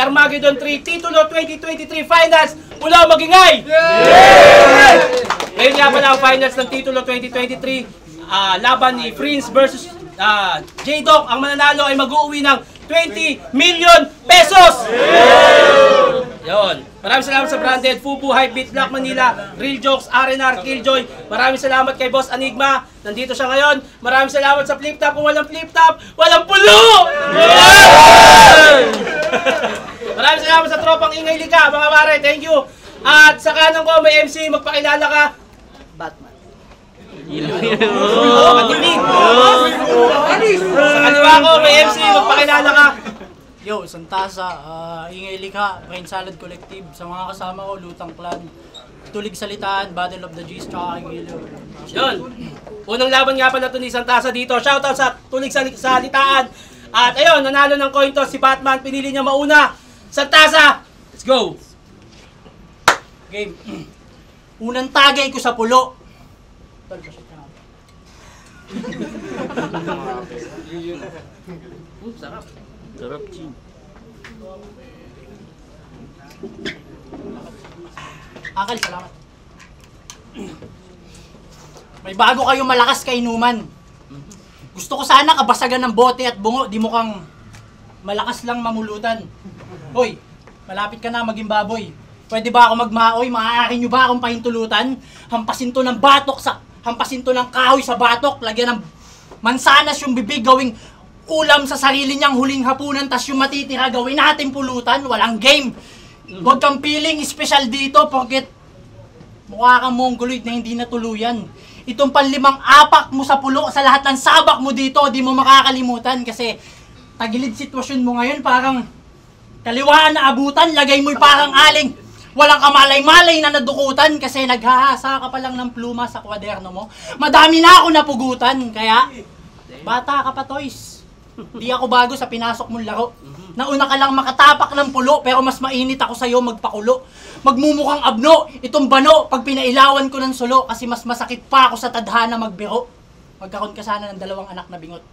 Armageddon 3 Titulo 2023 Finals mula Magingay! Ngayon nga pala ang finals ng Titulo 2023, laban ni Prince versus J-Doc. Ang mananalo ay mag-uuwi ng 20 million pesos! Yon. Maraming salamat sa Branded, Fubu, Hypebeat, Black Manila, Real Jokes, R&R, Killjoy. Maraming salamat kay Boss Enigma. Nandito siya ngayon. Maraming salamat sa Flip Top. Kung walang Flip Top, walang pulo! Maraming salamat sa tropang Ingay Liga, mga pare. Thank you. At sa kanan ko, may MC. Magpakilala ka. Batman. Katinig. Sa kaliwa ko, may MC. Magpakilala ka. Yo, Santasa, Ingay Likha, Brain Salad Collective, sa mga kasama ko, Lutang Clan, Tulig Salitaan, Battle of the G's, tsaka Agilo. Yun. Unang laban nga pala ito ni Santasa dito. Shoutout sa Tulig Salitaan. At ayun, nanalo ng coin toss si Batman. Pinili niya mauna. Santasa, let's go! Game. Unang tagay ko sa pulo. Sarap. Sarap, Chin. Akal, salamat. May bago kayong malakas kainuman. Gusto ko sana kabasagan ng bote at bungo, di mo kang malakas lang mamulutan. Hoy, malapit ka na maging baboy. Pwede ba ako magmaoy? Maaari nyo ba akong pahintulutan? Hampasin to ng batok hampasin to ng kahoy sa batok, lagyan ng mansanas yung bibig, gawing ulam sa sarili niyang huling hapunan, tas yung matitira gawin natin pulutan. Walang game. Huwag kang feeling special dito porket mukha kang mongoloid na hindi natuluyan. Itong panlimang apak mo sa pulo, sa lahat ng sabak mo dito, di mo makakalimutan kasi tagilid sitwasyon mo ngayon, parang kaliwaan na abutan, lagay mo'y parang aling walang kamalay-malay na nadukutan kasi naghahasa ka pa lang ng pluma sa kwaderno mo. Madami na ako napugutan, kaya bata ka pa, Toys. Di ako bago sa pinasok mong laro. Nauna ka lang makatapak ng pulo, pero mas mainit ako sa'yo magpakulo. Magmumukhang abno, itong bano, pag pinailawan ko ng sulo, kasi mas masakit pa ako sa tadhana magbiro. Magkakaroon ka sana ng 2 anak na bingot.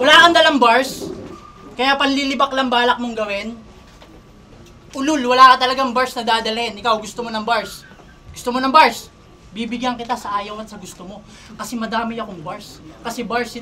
Wala kang dalang bars, kaya panlilibak lang balak mong gawin. Ulul, wala ka talagang bars na dadalhin. Ikaw, gusto mo ng bars? Gusto mo ng bars? Bibigyan kita sa ayaw at sa gusto mo. Kasi madami akong bars. Kasi bars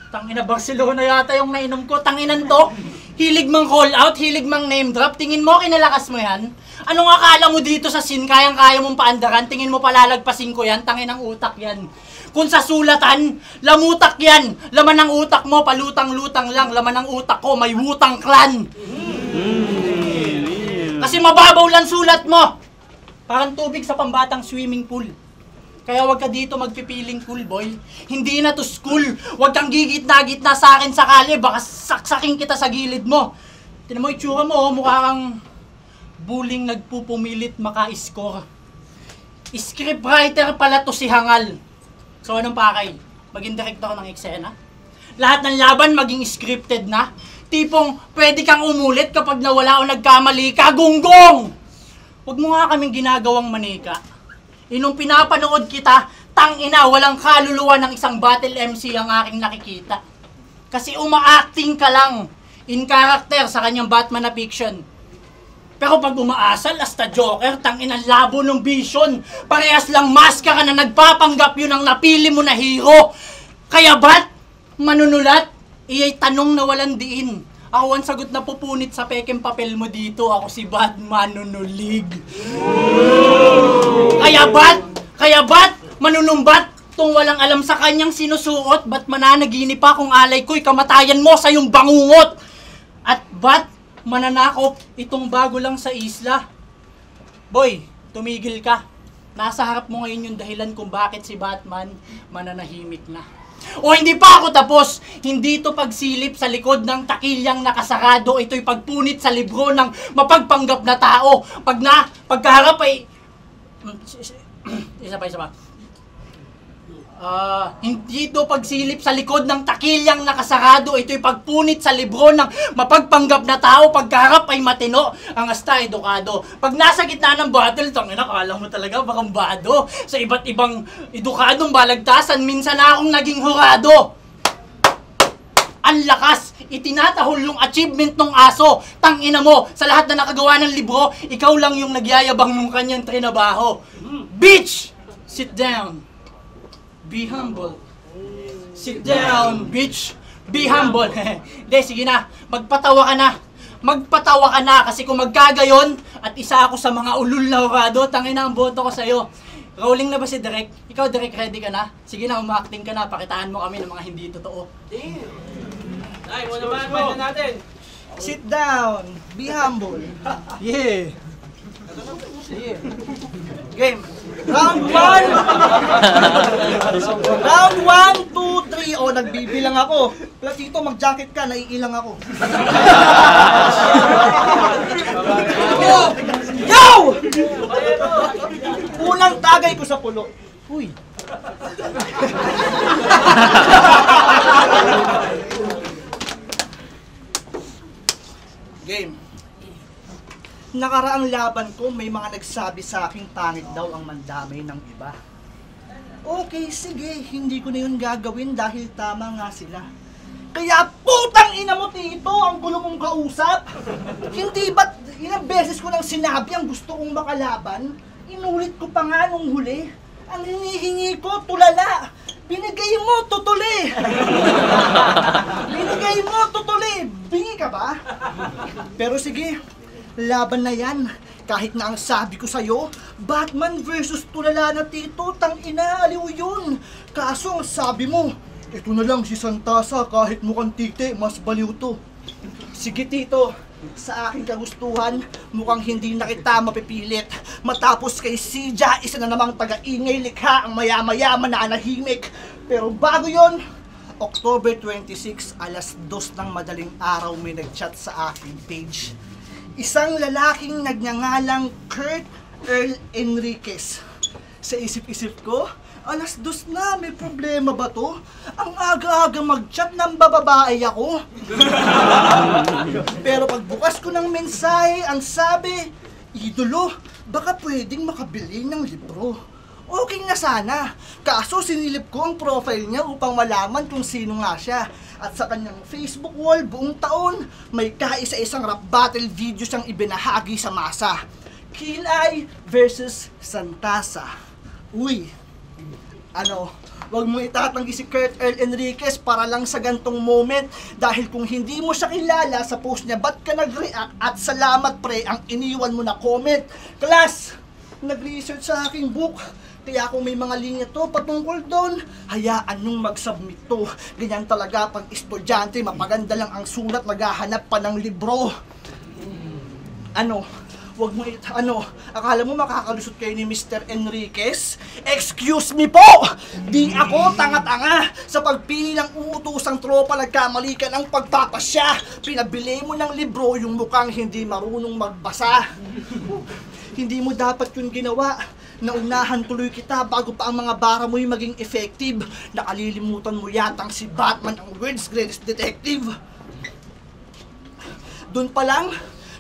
tangina, Barcelona yata yung nainom ko. Tanginan to. Hilig mang call out, hilig mang name drop. Tingin mo, kinalakas mo yan? Anong akala mo dito sa scene? Kayang-kaya mong paandaran? Tingin mo palalagpasin ko yan? Tanginang utak yan. Kung sa sulatan, lamutak yan. Laman ng utak mo, palutang-lutang lang. Laman ng utak ko, may Wutang Clan. Kasi mababaw lang sulat mo. Parang tubig sa pambatang swimming pool. Kaya wag ka dito magpipiling cool, boy. Hindi na to school. Wag kang gigit-na-gitna sa akin sakali. Baka saksakin kita sa gilid mo. Tinan mo itsura mo, mukha kang bullying nagpupumilit maka-score. Scriptwriter pala to si Hangal. So anong pakay? Maging director ng eksena? Lahat ng laban maging scripted na? Tipong pwede kang umulit kapag nawala o nagkamali ka, gunggong! Huwag mo nga kaming ginagawang manika. Nung pinapanood kita, tangina, walang kaluluwa ng isang battle MC ang aking nakikita. Kasi uma-acting ka lang in character sa kanyang Batman na fiction. Pero pag umaasal, hasta Joker, tangina, labo ng vision. Parehas lang maskara na nagpapanggap yun ang napili mo na hero. Kaya ba't manunulat? Iya'y tanong na walang diin. Ako ang sagot na pupunit sa peking papel mo dito. Ako si Batman nunulig. Kaya ba't manunumbat? Tung walang alam sa kanyang sinusuot. Ba't mananaginip pa kung alay ko'y kamatayan mo sa iyong bangungot? At ba't mananakop itong bago lang sa isla? Boy, tumigil ka. Nasa harap mo ngayon yung dahilan kung bakit si Batman mananahimik na. O hindi pa ako tapos, hindi ito pagsilip sa likod ng takilyang nakasarado, ito'y pagpunit sa libro ng mapagpanggap na tao. Pagkaharap ay... Isa pa. Hindi ito pagsilip sa likod ng takilyang nakasarado, ito'y pagpunit sa libro ng mapagpanggap na tao. Pagkaharap ay matino, ang asta edukado. Pag nasa gitna ng battle, tangina, akala mo talaga bakambado. Sa iba't ibang edukadong balagtasan, minsan na akong naging hurado. Ang lakas! Itinatahol yung achievement ng aso! Tangina mo! Sa lahat na nakagawa ng libro, ikaw lang yung nagyayabang ng kanyang trinabaho. Bitch! Sit down. Be humble. Sit down, bitch! Be humble. Hindi, sige na. Magpatawa ka na. Magpatawa ka na kasi kung magkagayon at isa ako sa mga ulul na hurado, tangina ang boto ko sa'yo. Rolling na ba si Direk? Ikaw, Direk, ready ka na? Sige na, umaacting ka na. Pakitaan mo kami ng mga hindi totoo. Ay, muna ba ang natin? Sit down. Be humble. Yeah. Yeah. Game. Round 1. Round 1, 2, 3. O, nagbibilang ako. Platito, mag-jacket ka. Naiilang ako. Yo! Unang tagay ko sa pulo. Uy. Game. Nakaraang laban ko, may mga nagsabi sa akin pangit daw ang mandamay ng iba. Okay, sige, hindi ko na yun gagawin dahil tama nga sila. Kaya putang ina mo, Tito, ang gulo mong kausap. Hindi ba't ilang beses ko nang sinabi ang gusto kong makalaban? Inulit ko pa nga nung huli. Ang hinihingi ko, tulala. Binigay mo, tutuli. Binigay mo, tutuli. Bingi ka ba? Pero sige, laban na yan. Kahit na ang sabi ko sa'yo, Batman versus tulala na Tito, tangina, aliw yun. Kaso ang sabi mo, ito na lang si Santasa, kahit mukhang titi, mas baliw to. Sige Tito, sa aking kagustuhan, mukhang hindi na kita mapipilit. Matapos kay Sija, isa na namang taga-ingay likha ang maya-maya mananahimik. Pero bago yon, October 26, alas 2 ng madaling araw may nag-chat sa aking page. Isang lalaking nagngangalang Kurt Earl Enriquez. Sa isip-isip ko, alas 2 na, may problema ba to? Ang aga-aga mag-chat ng bababae ako. Pero pagbukas ko ng mensahe, ang sabi, idolo, baka pwedeng makabili ng libro. Okay na sana, kaso sinilip ko ang profile niya upang malaman kung sino nga siya. At sa kanyang Facebook wall buong taon, may kaisa-isang rap battle video siyang ibinahagi sa masa. Kilay versus Santasa. Uy, wag mo itatanggi si Kurt Earl Enriquez para lang sa gantong moment. Dahil kung hindi mo siya kilala sa post niya, ba't ka nag-react? At salamat pre, ang iniwan mo na comment. Class, nag-research sa aking book. Kaya kung may mga linya to patungkol doon, hayaan nung mag-submit to. Ganyan talaga pag estudyante, mapaganda lang ang sulat, maghahanap pa ng libro. Wag mo akala mo makakalusot kayo ni Mr. Enriquez? Excuse me po! Di ako tanga-tanga sa pagpili ng uutosang tropa, nagkamali ka ng pagpapasya. Pinabili mo ng libro yung mukhang hindi marunong magbasa. Hindi mo dapat yun ginawa. Naunahan tuloy kita bago pa ang mga bara mo'y maging effective. Nakalilimutan mo yatang si Batman ang world's greatest detective. Doon pa lang,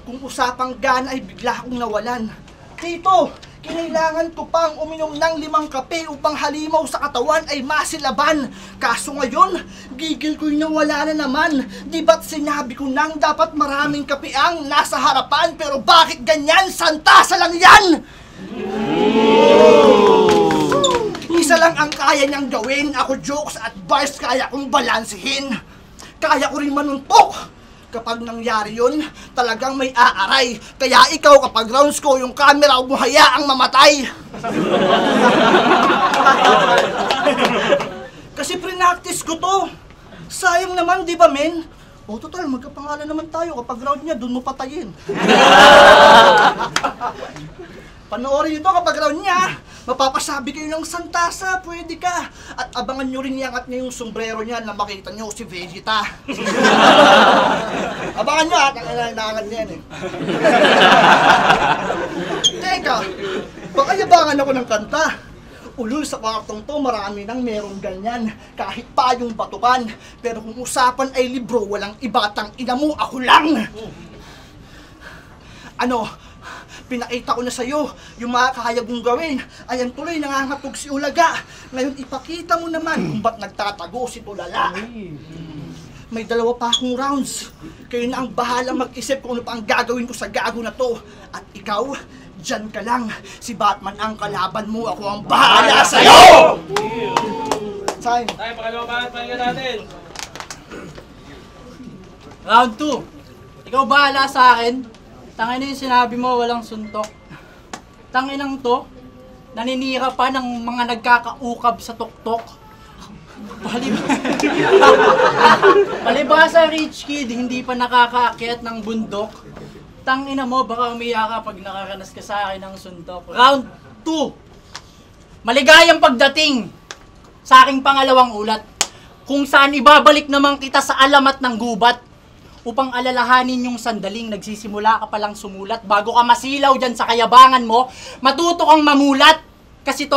kung usapang gana ay bigla akong nawalan. Tito, kinailangan ko pang uminom ng 5 kape upang halimaw sa katawan ay masilaban. Kaso ngayon, gigil ko'y nawala na naman. Di ba't sinabi ko nang dapat maraming kape ang nasa harapan? Pero bakit ganyan? Santasa lang yan! Isa lang ang kaya niyang gawin. Ako jokes at bars kaya kong balansehin. Kaya ko rin manuntok. Kapag nangyari yun, talagang may aaray. Kaya ikaw kapag rounds ko yung camera, huwag mo hayaang mamatay. Kasi pre-practice ko to. Sayang naman, di ba men? O total, magkapangalan naman tayo. Kapag round niya, dun mo patayin. Panoorin nyo to kapag round niya. Mapapasabi kayo ng Santasa, pwede ka. At abangan nyo rin iangat niya yung sombrero niya na makita nyo si Vegeta. Abangan nyo at naangat niya yan eh. Teka, baka yabangan ako ng kanta. Ulul sa kwartong to, marami nang merong ganyan. Kahit pa yung batukan. Pero kung usapan ay libro, walang ibatang ina mo, ako lang. Pinakita ko na sa'yo yung mga kaya mong gawin. Ayan tuloy, nangangatog si Ulaga. Ngayon ipakita mo naman kung ba't nagtatago si Tulala. may 2 pa akong rounds. Kayo na ang bahalang mag-isip kung ano pa ang gagawin ko sa gago na to. At ikaw, dyan ka lang. Si Batman ang kalaban mo, ako ang bahala sa'yo! Time. Tayo, pakalawang bakit pahinga natin. Round 2. Ikaw bahala sa akin. Tangin na yung sinabi mo, walang suntok. Tanginang to, naninira pa ng mga nagkakaukab sa tuktok. Palibhasa rich kid, hindi pa nakakaakyat ng bundok. Tangina mo, baka umiyak ka pag nakaranas ka sa akin ng suntok. Round 2. Maligayang pagdating sa aking pangalawang ulat. Kung saan ibabalik naman kita sa alamat ng gubat upang alalahanin yung sandaling nagsisimula ka palang sumulat. Bago ka masilaw dyan sa kayabangan mo, matuto kang mamulat. Kasi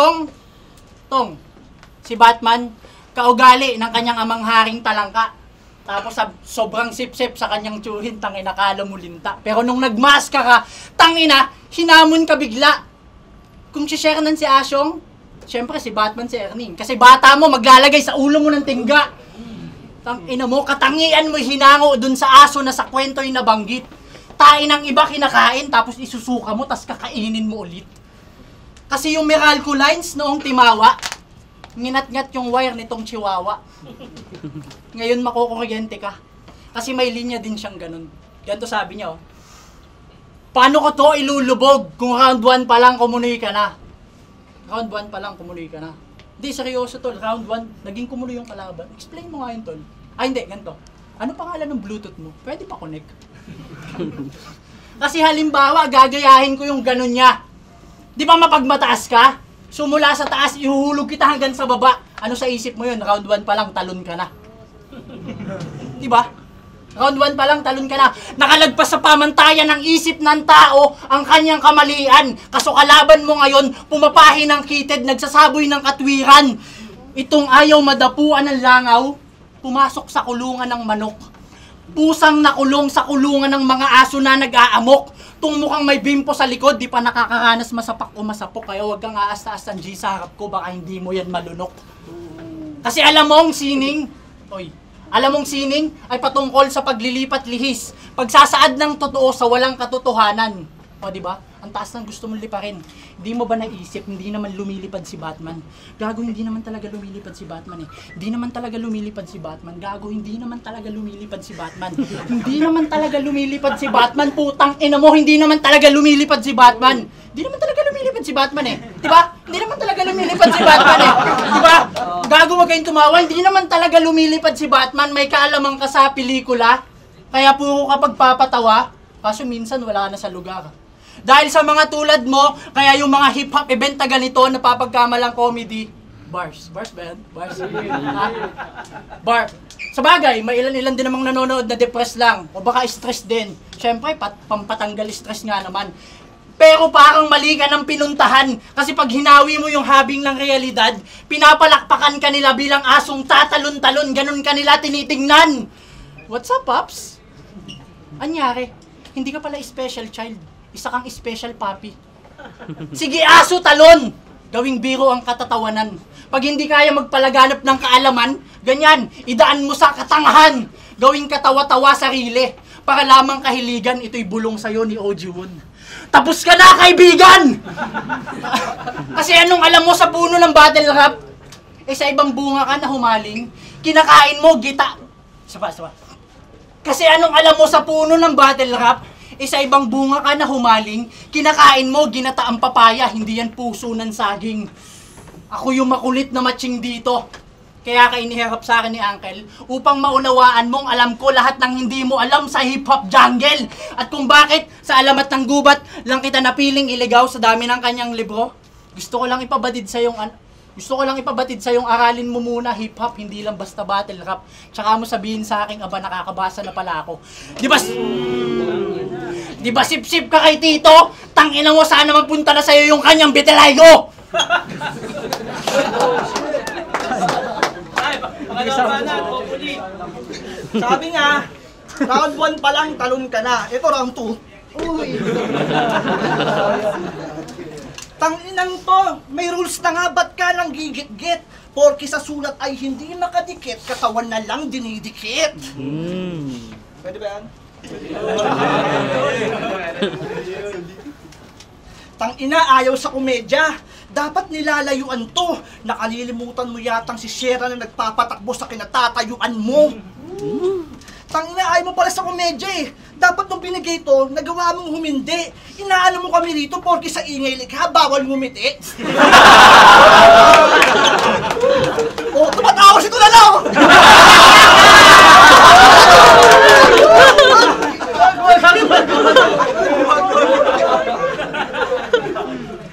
si Batman, kaugali ng kanyang amang haring talangka. Tapos sobrang sip-sip sa kanyang tsuhin, tangina kala mo linta. Pero nung nagmaska ka, tangina, hinamon ka bigla. Kung si-sharenan si Asyong, syempre si Batman si Erning. Kasi bata mo, maglalagay sa ulo mo ng tingga. Tangina mo, katangian mo hinango dun sa aso na sa kwento yung nabanggit. Tain ng iba kinakain, tapos isusuka mo, tas kakainin mo ulit. Kasi yung Meralco lines noong Timawa, nginat-ngat yung wire nitong Chihuahua. Ngayon makukuryente ka. Kasi may linya din siyang ganun. Ganito sabi niya, oh. Paano ko to ilulubog kung round 1 pa lang kumunoy ka na? Round 1 pa lang kumunoy ka na. Hindi, seryoso tol. Round 1, naging kumunoy yung kalaban. Explain mo nga yun, tol. Ay, hindi, ganito. Ano pangalan ng Bluetooth mo? Pwede pa connect. Kasi halimbawa, gagayahin ko yung ganun niya. Di ba mapagmataas ka? So mula sa taas, ihuhulog kita hanggang sa baba. Ano sa isip mo yun? Round 1 pa lang, talon ka na. Di ba? Round 1 pa lang, talon ka na. Nakalagpas sa pamantayan ng isip ng tao ang kanyang kamalian. Kaso kalaban mo ngayon, pumapahi ng kitid, nagsasaboy ng katwiran. Itong ayaw madapuan ng langaw, pumasok sa kulungan ng manok. Pusang nakulong sa kulungan ng mga aso na nag-aamok. Tung mukhang may bimpo sa likod, di pa nakakaranas masapak o masapok. Kaya huwag kang aas-taas ng G sa harap ko, baka hindi mo yan malunok. Kasi alam mong sining ay patungkol sa paglilipat lihis. Pagsasaad ng totoo sa walang katotohanan. O di ba? Ang taas ng gusto mong liparin. Hindi mo ba naisip, hindi naman lumilipad si Batman? Gago, hindi naman talaga lumilipad si Batman eh. Hindi naman talaga lumilipad si Batman. Gago, hindi naman talaga lumilipad si Batman. Hindi naman talaga lumilipad si Batman. Putang ina mo, hindi naman talaga lumilipad si Batman. Hindi naman talaga lumilipad si Batman eh. Diba? Hindi naman talaga lumilipad si Batman eh. Diba? Gago, wag kayong tumawa. Hindi naman talaga lumilipad si Batman. May kaalamang ka sa pelikula. Kaya puro ka pagpapatawa. Kaso minsan wala ka na sa lugar. Dahil sa mga tulad mo, kaya yung mga hip-hop event na ganito, napapagkamalang comedy, bars. Bars ba yan? Bars? Bar. Sa bagay, may ilan-ilan din namang nanonood na depressed lang. O baka stress din. Siyempre, pampatanggal stress nga naman. Pero parang mali ka ng pinuntahan. Kasi pag hinawi mo yung habing ng realidad, pinapalakpakan ka nila bilang asong tatalon-talon. Ganun ka nila tinitingnan. What's up, Pops? Anyari? Hindi ka pala special child. Isa kang special puppy. Sige, aso talon! Gawing biro ang katatawanan. Pag hindi kaya magpalaganap ng kaalaman, ganyan, idaan mo sa katangahan. Gawing katawa-tawa sarili. Para lamang kahiligan, ito'y bulong sa'yo ni Oji-Woon. Tapos ka na, kaibigan! Kasi anong alam mo sa puno ng battle rap? Eh sa ibang bunga ka na humaling, kinakain mo, gita... Saba. Kasi anong alam mo sa puno ng battle rap? Sa ibang bunga ka na humaling, kinakain mo, ginataang papaya, hindi yan puso ng saging. Ako yung makulit na matching dito. Kaya ka iniharap sa akin ni Uncle, upang maunawaan mong alam ko lahat ng hindi mo alam sa hip-hop jungle. At kung bakit sa alamat ng gubat lang kita napiling iligaw sa dami ng kanyang libro. Gusto ko lang ipabatid sa yung aralin mo muna hip-hop, hindi lang basta battle rap. Tsaka mo sabihin sa akin, aba nakakabasa na pala ako. Di ba sip-sip ka kay Tito? Tangina mo, sana mapunta na sa'yo yung kanyang vitiligo! Ay, pakalawang na, hopefully. Sabi nga, round 1 pa lang, talon ka na. Ito round 2. Uy! Tanginang to, may rules na nga, ba't ka lang gigit-git? Porke sa sulat ay hindi nakadikit, katawan na lang dinidikit. Pwede ba yan? Tangina, ayaw sa komedya. Dapat nilalayuan to. Nakalilimutan mo yatang si Shera na nagpapatakbo sa kinatatayuan mo. Tangina, ayaw mo pala sa komedya eh. Dapat nung binigay to, nagawa mong humindi. Inaano mo kami rito porke sa ingay likha, bawal ngumiti. Oh, tumatawa si Tulalaw!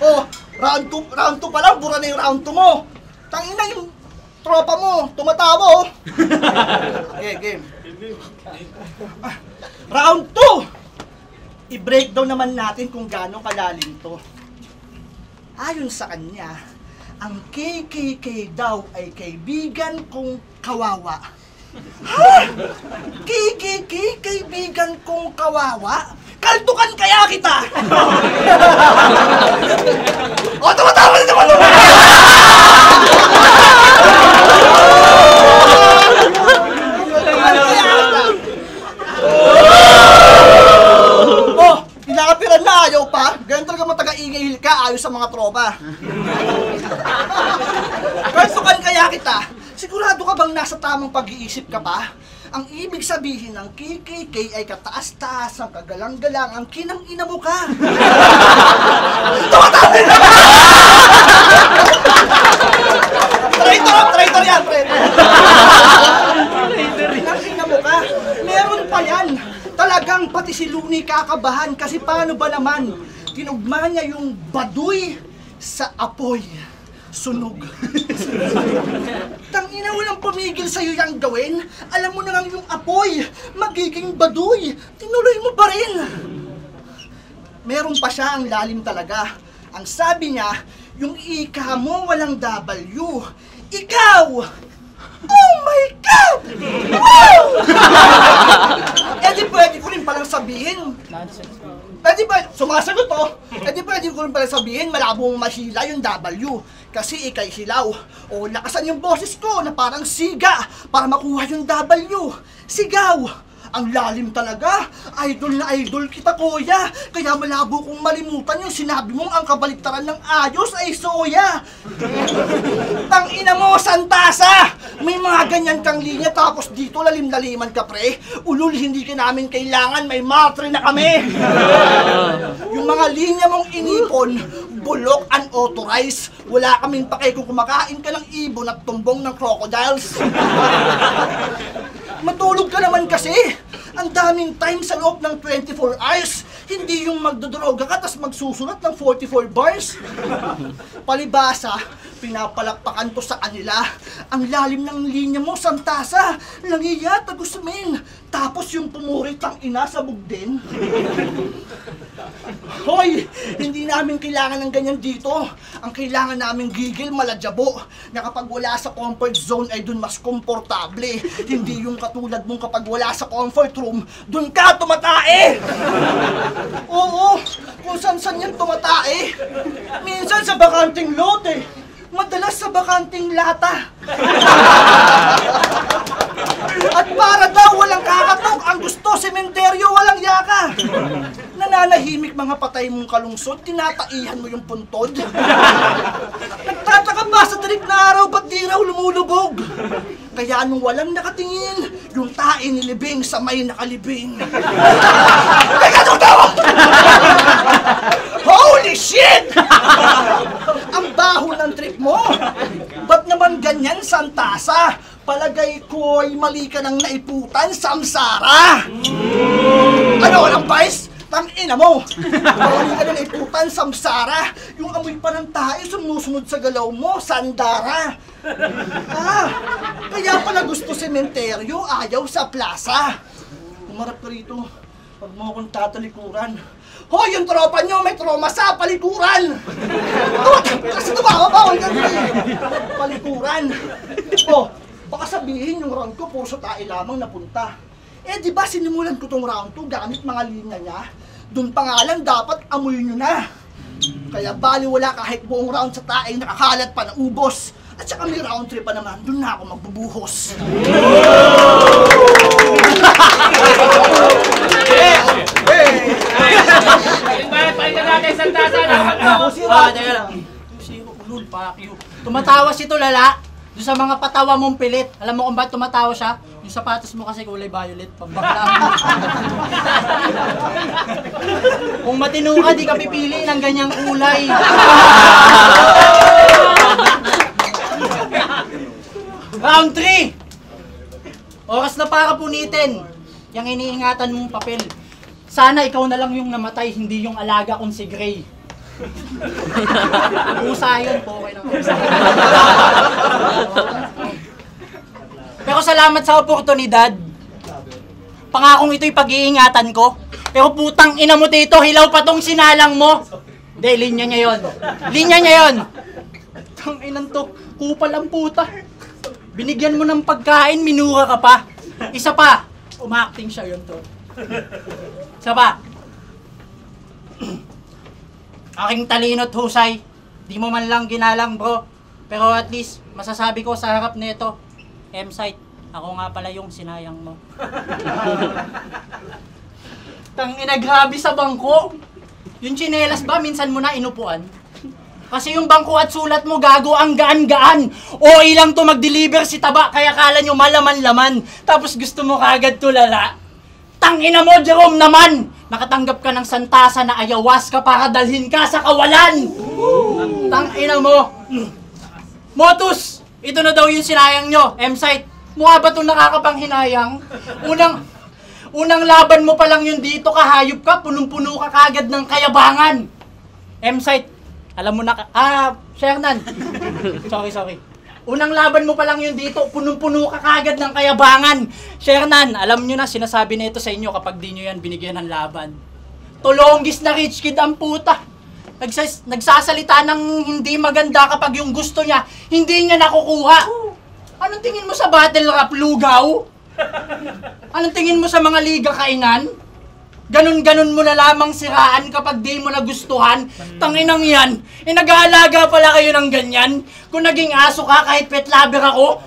Oh, round 2 pa lang, bura na yung round 2 mo. Tangina yung tropa mo, tumatawa oh. Okay, game. Round 2! I-breakdown naman natin kung gaano kalalim to. Ayon sa kanya, ang KKK daw ay kaibigan kong kawawa. Ha? KKK, kaibigan kong kawawa? Kaltukan kaya kita! O, tumatawa na naman! Oh, pinakapiran na ayaw pa. Ganun talaga mataga-ingay ka, ayaw sa mga tropa. Kaltukan kaya kita? Sigurado ka bang nasa tamang pag-iisip ka pa? Ang ibig sabihin ng KKK ay kataas-taas, ang kagalang-galang, ang kinang-ina mo ka. Tumatawin na! Traitor yan, traitor. Kinang-ina mo ka. Meron pa yan. Talagang pati si Looney kakabahan kasi paano ba naman? Tinugma niya yung baduy sa apoy. Sunog. Tangina, walang pumigil sa'yo yung gawin. Alam mo na lang yung apoy, magiging baduy. Tinuloy mo pa rin. Meron pa siya, ang lalim talaga. Ang sabi niya, yung ika mo walang W. Ikaw! Oh my God! Wow! Eh di pwede ko rin palang sabihin. Pwede ba, sumasagot to, pwede ko rin pala sabihin, malabo mong mahila yung W. Kasi ikay hilaw. O lakasan yung boses ko na parang siga para makuha yung W. Sigaw! Ang lalim talaga. Idol na idol kita, kuya. Kaya malabo kong malimutan yung sinabi mong ang kabaliktaran ng ayos ay soya. Tangina mo, Santasa! May mga ganyan kang linya tapos dito lalim-laliman ka, pre. Ulul, hindi ka namin kailangan. May matre na kami. Yung mga linya mong inipon, bulok unauthorized. Wala kaming pake kung kumakain ka ng ibon at tumbong ng crocodiles. Matulog ka naman kasi. Ang daming time sa loob ng 24 hours. Hindi yung magdodroga ka tapos magsusulat ng 44 bars. Palibasa, pinapalakpakan to sa kanila. Ang lalim ng linya mo, Santasa. Langiya, tagusamin. Tapos yung pumurit ang ina sa bugden. Hoy, hindi namin kailangan ng ganyan dito. Ang kailangan namin gigil, maladyabo. Na kapag wala sa comfort zone ay dun mas komportable. Hindi yung katulad mong kapag wala sa comfort room, dun ka tumatae! Oo, kung saan-saan yan tumatae. Minsan sa bakanting lote, madalas sa bakanting lata. At para daw walang kakatok, ang gusto sementeryo walang yaka. Nananahimik mga patay mong kalungsod, tinataihan mo yung puntod. Nagtataka ba sa tirik na araw, ba't di raw lumulubog? Kaya nung walang nakatingin, yung tae nilibing sa may nakalibing. Teka, tawa! Holy shit! Ang baho ng trip mo! Ba't naman ganyan, Santasa? Palagay ko'y mali ka ng naiputan, samsara! Ano, walang vice? Tangina mo! Mali ka ng naiputan, samsara! Yung amoy pa ng tayo sumusunod sa galaw mo, sandara! Ah, kaya pala gusto sementeryo, ayaw sa plaza! Umarap ka rito, pag mo akong tatalikuran. Hoy, yung tropa nyo may trauma sa palikuran! Kasi tumawa ba? Palikuran! Oh, baka sabihin yung round ko, puro sa tae lamang napunta. Eh, di ba sinimulan ko tong round 2 gamit mga linya niya? Doon pa nga lang dapat amoy nyo na. Kaya baliwala kahit buong round sa tae nakakalat pa na ubos. At saka may round trip pa naman, doon na ako magbubuhos. Palitan natin sa tasa na Teka lang. Si Ulul, pakyo. Tumatawa si Tulala doon sa mga patawa mong pilit. Alam mo kung bakit tumatawa siya? Yung sapatos mo kasi kulay violet. Pagbakla mo. Kung matino ka, di ka pipili ng ganyang kulay. Round 3! Oras na para punitin. Yang iniingatan mong papel. Sana ikaw na lang yung namatay, hindi yung alaga kong si Gray. Pusa yun po, okay lang. Pero salamat sa oportunidad. Pangakong ito'y pag-iingatan ko. Pero putang ina mo dito, hilaw pa tong sinalang mo. Hindi, linya niya yun. Linya niya yun. Tang inan to, kupal ang puta. Binigyan mo ng pagkain, minura ka pa. Isa pa, umaacting siya yun to. Isa pa. Aking talino't husay. Di mo man lang ginalang bro. Pero at least, masasabi ko sa harap nito, M-Site, ako nga pala yung sinayang mo. Tangina, grabe sa bangko. Yung tsinelas ba, minsan mo na inupuan? Kasi yung bangko at sulat mo, gago, ang gaan-gaan. O ilang to mag-deliver si Taba, kaya kala nyo malaman-laman. Tapos gusto mo kagad Tulala. Tangina mo, Jerome naman! Nakatanggap ka ng santasa na ayahuasca para dalhin ka sa kawalan! Tangina mo! Motus! Ito na daw yung sinayang nyo, M-Site. Mukha ba itong nakakapanghinayang? Unang laban mo pa lang yun dito, kahayop ka, punong-puno ka kagad ng kayabangan. M-Site, alam mo na Shernan. Sorry. Unang laban mo pa lang yun dito, punong-puno ka kagad ng kayabangan. Shernan, alam nyo na, sinasabi na ito sa inyo kapag di nyo yan binigyan ng laban. Tulonggis na rich kid ang puta. Nagsasalita ng hindi maganda kapag yung gusto niya, hindi niya nakukuha. Anong tingin mo sa battle rap, lugaw? Anong tingin mo sa mga liga kainan? Ganon-ganon mo na lamang siraan kapag di mo nagustuhan. Tanginang yan, nag-aalaga pala kayo ng ganyan. Kung naging aso ka kahit pet lover ako,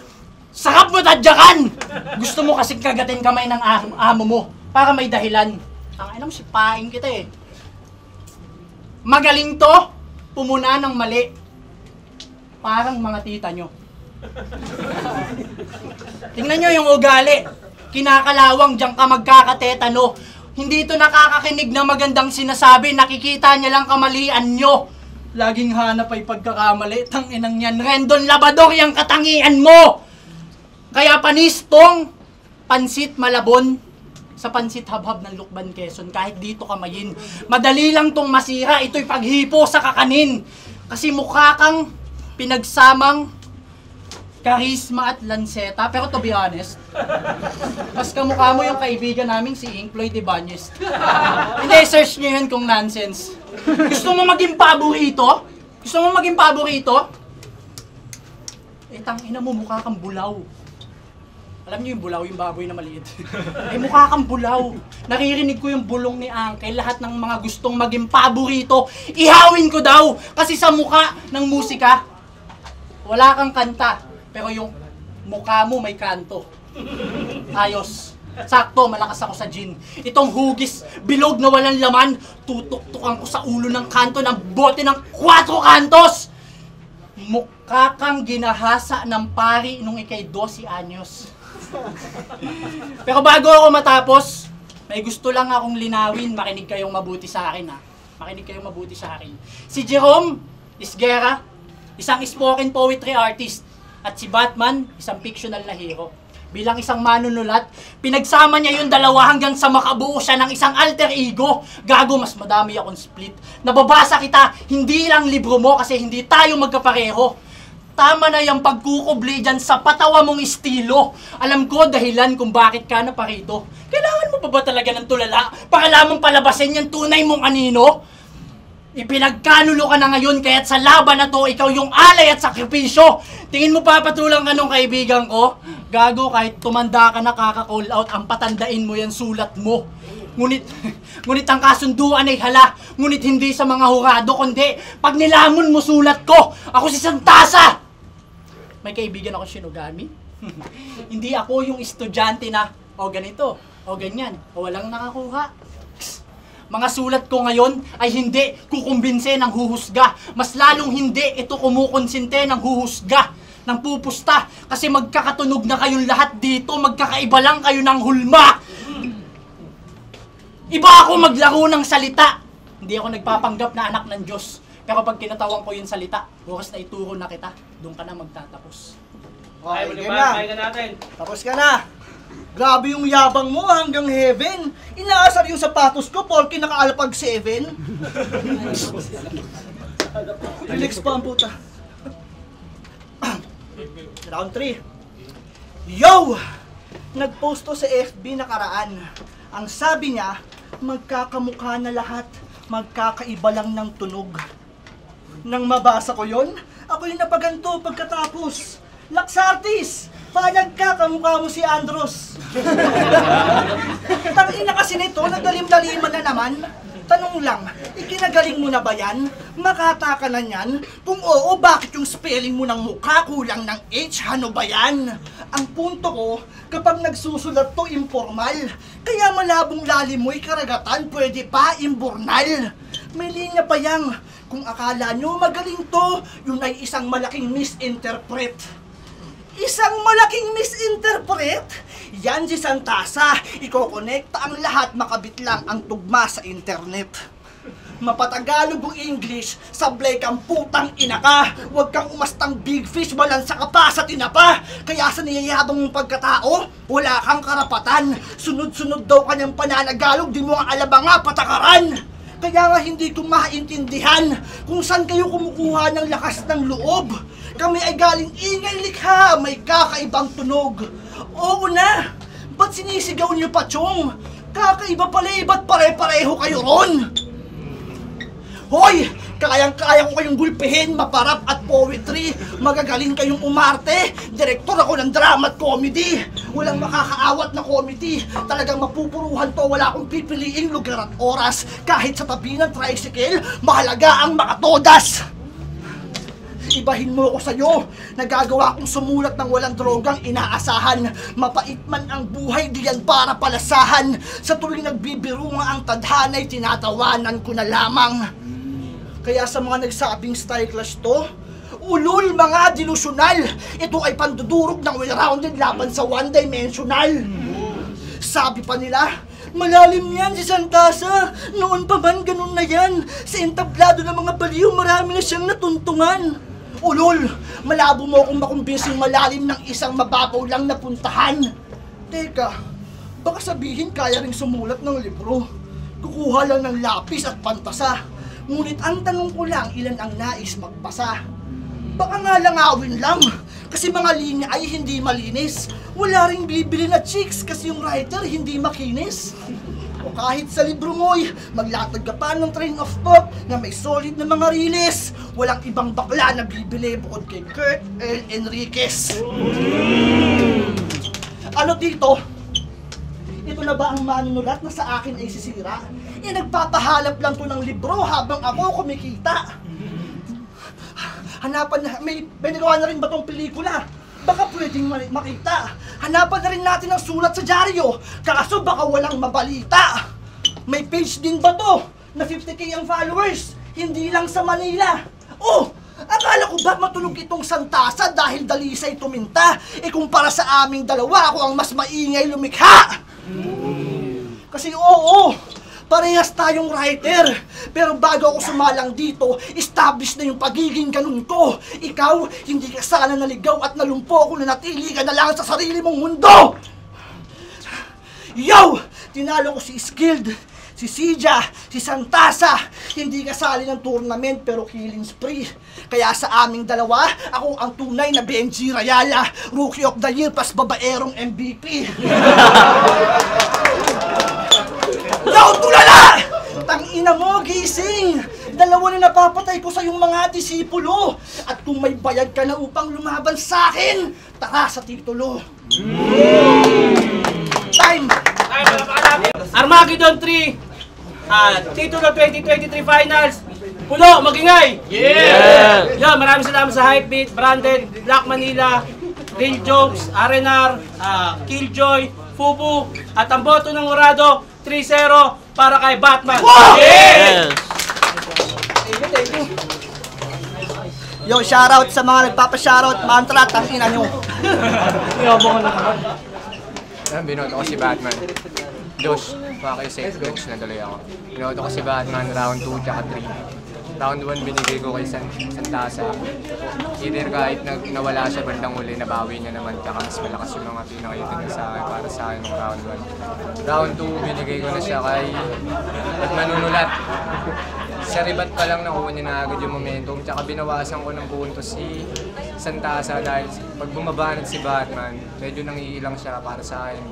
sarap mo tadyakan! Gusto mo kasing kagatin kamay ng amo mo para may dahilan. Tanginang sipain kita eh. Magaling to, pumuna ng mali. Parang mga tita nyo. Tingnan nyo yung ugali. Kinakalawang diyan ka magkakatetano. Hindi ito nakakakinig na magandang sinasabi. Nakikita niya lang kamalian nyo. Laging hanap ay pagkakamali. Tanginang yan. Rendon Labador yung katangian mo. Kaya panistong pansit Malabon sa pansit habhab ng Lukban, Quezon. Kahit dito kamayin. Madali lang tong masira. Ito'y paghipo sa kakanin. Kasi mukha kang pinagsamang karisma at lanseta. Pero to be honest, mas kamukha mo yung kaibigan namin si Floyd Ibanez. Hindi, search nyo yun kung nonsense. Gusto mo maging paborito? Gusto mo maging paborito? Eh, tangina mo, mukha kang bulaw. Alam niyo yung bulaw, yung baboy na maliit. Eh, mukha kang bulaw. Naririnig ko yung bulong ni Angke. Lahat ng mga gustong maging paborito, ihawin ko daw. Kasi sa mukha ng musika, wala kang kanta. Pero yung mukha mo may kanto. Ayos. Sakto, malakas ako sa gin. Itong hugis, bilog na walang laman, tutok-tukan ko sa ulo ng kanto ng bote ng 4 kantos! Mukha kang ginahasa ng pari nung ikay 12 anyos. Pero bago ako matapos, may gusto lang akong linawin. Makinig kayong mabuti sa akin, ha? Makinig kayong mabuti sa akin. Si Jerome Isguera, isang spoken poetry artist. At si Batman, isang fictional na hero. Bilang isang manunulat, pinagsama niya yung dalawa hanggang sa makabuo siya ng isang alter ego. Gago, mas madami akong split. Nababasa kita, hindi lang libro mo kasi hindi tayo magkapareho. Tama na yung pagkukubli dyan sa patawa mong estilo. Alam ko dahilan kung bakit ka naparito. Kailangan mo pa ba talaga ng tulala para lamang palabasin yung tunay mong anino? Ipinagkanulo ka na ngayon kaya't sa laban na to, ikaw yung alay at sakripisyo. Tingin mo papatulang ka nung kaibigan ko? Gago, kahit tumanda ka na kaka-call out, ang patandain mo yan sulat mo. Ngunit ang kasunduan ay hala, ngunit hindi sa mga hurado, kundi pag nilamon mo sulat ko, ako si Santasa! May kaibigan ako Shinigami. Hindi ako yung estudyante na, o ganito, o ganyan, o walang nakakuha. Mga sulat ko ngayon ay hindi kukumbinse ng huhusga. Mas lalong hindi ito kumukonsinte ng huhusga, ng pupusta. Kasi magkakatunog na kayong lahat dito, magkakaiba lang kayo ng hulma. Iba ako maglaro ng salita. Hindi ako nagpapanggap na anak ng Diyos. Pero pag kinatawang ko yung salita, oras na ituro na kita, doon ka na magtatapos. Okay, Okay, game game na. na. Kaya na natin. Tapos ka na. Grabe yung yabang mo hanggang heaven. Inaasar yung sapatos ko porke nakaalapag 7. Relax pa ang puta. Round 3. Yo! Nagpost to sa FB nakaraan. Ang sabi niya, magkakamukha na lahat, magkakaiba lang ng tunog. Nang mabasa ko yon, ako'y napaganto pagkatapos. Laksartis! Paanyag ka, kamukha mo si Andros. Tangina kasi nito, nagdalim-daliman na naman. Tanong lang, ikinagaling mo na ba yan? Makata ka na yan? Kung oo, bakit yung spelling mo ng mukha kulang ng H? Ano ba yan? Ang punto ko, kapag nagsusulat to informal, kaya malabong lalim mo'y karagatan, pwede pa imburnal. May linya pa yang, kung akala nyo magaling to, yun ay isang malaking misinterpret. Isang malaking misinterpret? Yan si Santasa. Iko-connecta ang lahat, makabit lang ang tugma sa internet. Mapatagalog o English, sablay kang putang ina ka. Huwag kang umastang big fish, balansa ka pa sa tinapa. Kaya sa niyayabang mong pagkatao, wala kang karapatan. Sunod-sunod daw kanyang pananagalog, di mo ang alabanga patakaran. Kaya nga hindi ko maintindihan kung saan kayo kumukuha ng lakas ng loob. Kami ay galing ingay likha, may kakaibang tunog. Oo na, ba't sinisigaw niyo pa, Chong? Kakaiba pala, ba't pare-pareho kayo ron? Hoy! Kayang-kaya ko kayong gulpihin, maparap at poetry. Magagaling kayong umarte. Direktor ako ng drama at comedy. Walang makakaawat na comedy. Talagang mapupuruhan to, wala akong pipiliing lugar at oras. Kahit sa tabi ng tricycle, mahalaga ang makatodas. Ibahin mo ako sa'yo. Nagagawa kong sumulat ng walang drogang inaasahan. Mapait man ang buhay, diyan para palasahan. Sa tuwing nagbibiro nga ang tadhana'y tinatawanan ko na lamang. Kaya sa mga nagsabing style clash to, ulul mga delusional. Ito ay pandudurog ng well-rounded laban sa one-dimensional. Sabi pa nila, malalim yan si Santasa. Noon pa man ganun na yan. Sa entablado ng mga baliw, marami na siyang natuntungan. Ulol, malabo mo akong makumbinsing malalim ng isang mababaw lang na puntahan. Teka, baka sabihin kaya ring sumulat ng libro. Kukuha lang ng lapis at pantasa. Ngunit ang tanong ko lang, ilan ang nais magbasa? Baka nga langawin lang, kasi mga linya ay hindi malinis. Wala ring bibili na chicks kasi yung writer hindi makinis. O kahit sa libro mo'y maglatag ka pa ng train of thought na may solid na mga rilis. Walang ibang bakla na bibili bukod kay Kurt L. Enriquez. Ano dito? Ito na ba ang manunulat na sa akin ay sisira? Eh nagpapahalap lang to ng libro habang ako kumikita. Hanapan na, may nagawa na rin ba tong pelikula? Baka pwedeng makita. Hanapan na rin natin ang sulat sa dyaryo, kaso baka walang mabalita. May page din ba to na 50k ang followers? Hindi lang sa Manila. Oh! Akala ko ba matulog itong Santasa dahil dalisay tuminta? Eh kung para sa aming dalawa, ako ang mas maingay lumikha. Kasi oo, parehas tayong writer. Pero bago ako sumalang dito, established na yung pagiging ganun ko. Ikaw, hindi ka sana naligaw at nalumpo kung nanatili ka na lang sa sarili mong mundo. Yo! Tinalo ko si Skilled, si Sija, si Santasa. Hindi kasali ng tournament pero killing spree. Kaya sa aming dalawa, ako ang tunay na Benji Rayala, Rookie of the Year plus babaerong MVP. Yaw tulala! Tangina mo, gising! Dalawa na napapatay ko sa yung mga disipulo. At kung may bayad ka na upang lumaban sa akin, tara sa titulo. Time! Armageddon 3, titulo 2023 Finals, Pulo, magingay! Yeah! Yo, maraming salamat sa Hypebeat, Branded, Black Manila, Real Jokes, R&R, Killjoy, Fubu, at ang boto ng Urado, 3-0 para kay Batman. Yeah! Yo, shoutout sa mga nagpapa-shoutout, mantra, tangina nyo. Binoto ko si Batman. Dos, para kay safe coach na tuloy ako. Binoto ko si Batman round 2 tsaka 3. Round 1 binigay ko kay Santasa. Either kahit nawala siya bandang uli, nabawi niya naman tsaka mas malakas yung mga pinakita niya sa akin para sa akin ng round 1. Round 2 binigay ko na siya kay Manunulat. Sa ribat pa lang nakuha niya na agad yung momentum tsaka binawasan ko ng puntos si Santasa dahil pag bumabanat si Batman, medyo nangiilang siya para sa akin.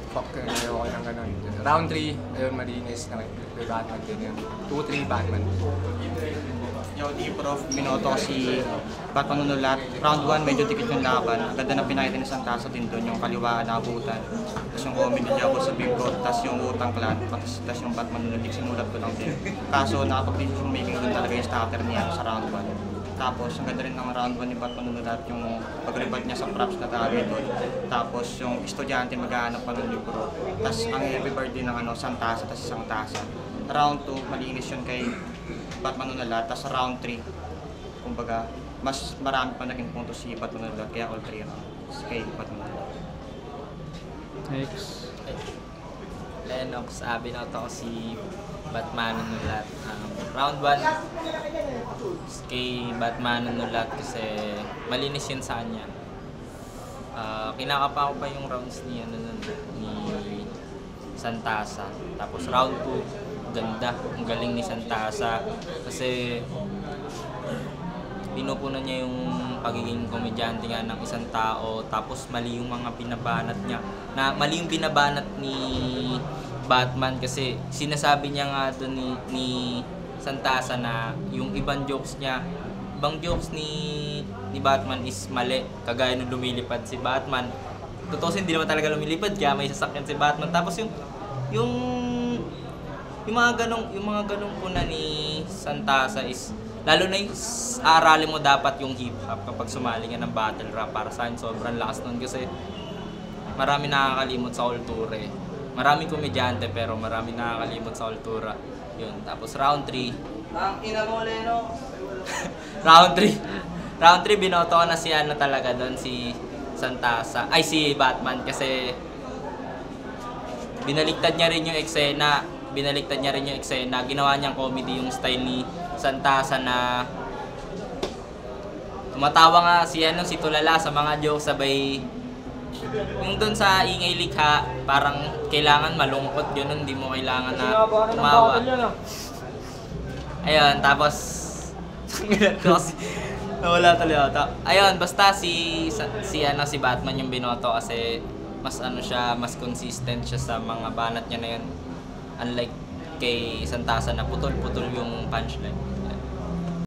Fuck, ayoko ng ganun. Round 3, ayun, malinis na kay Batman din yun. 2-3 Batman. Yo, di prof, binoto ko si Batman Nunulat. Round 1, medyo dikit yung laban. Ang ganda na pinakita ni Santasa din doon, yung kaliwa na abutan. Tapos yung comedy niya ako sa Big Bro, tapos yung utang clan, tapos yung Batman Nunulat, sinulat ko lang din. Kaso nakapag-decision making doon talaga yung starter niya sa round 1. Tapos ang ganda rin ng round 1 ni Batman Nunulat, yung pag-rebut niya sa props na tagay doon. Tapos yung estudyante maghahanap pa ng libro. Tapos ang happy birthday ng Santasa, tapos isang tasa. Round 2, malinis yun kay Batman Nunulat. Tapos round 3, kumbaga, mas marami pa naging puntos si Batman Nunulat, kaya all 3 rounds kay Batman Nunulat. Next. Lennox, binoto ko si Batman Nunulat. Round 1 kay Batman Nunulat kasi malinis yun sa kanya. Kinakapa ko pa yung rounds ni Santasa. Tapos round 2, ganda. Ang galing ni Santasa kasi pinupunan niya yung pagiging komedyante nga ng isang tao, tapos mali yung mga binabanat niya. Mali yung binabanat ni Batman kasi sinasabi niya nga doon ni Santasa na yung ibang jokes ni Batman is mali. Kagaya nung lumilipad si Batman. Totoo hindi naman talaga lumilipad kaya may sasakyan si Batman. Tapos yung mga ganong puna ni Santasa is lalo na yung aralin mo dapat yung hip-hop kapag sumali nga ng battle rap. Para sa akin, sobrang lakas nun kasi marami nakakalimot sa kultura eh. Maraming komedyante pero marami nakakalimot sa kultura. Yun. Tapos round 3. Round 3, binoto ko na si talaga doon, si Santasa. Ay, si Batman kasi binaliktad niya rin yung eksena. Ginawa niyang comedy yung style ni Santasa na tumatawa nga si Tulala sa mga jokes sabay yung doon sa ingay likha parang kailangan malungkot yun, hindi mo kailangan na tumawa. Ayun, tapos nawala talaga. Ayun, basta si Batman yung binoto kasi mas mas consistent siya sa mga banat niya na yun. Unlike kay Santasa na putol-putol yung punchline.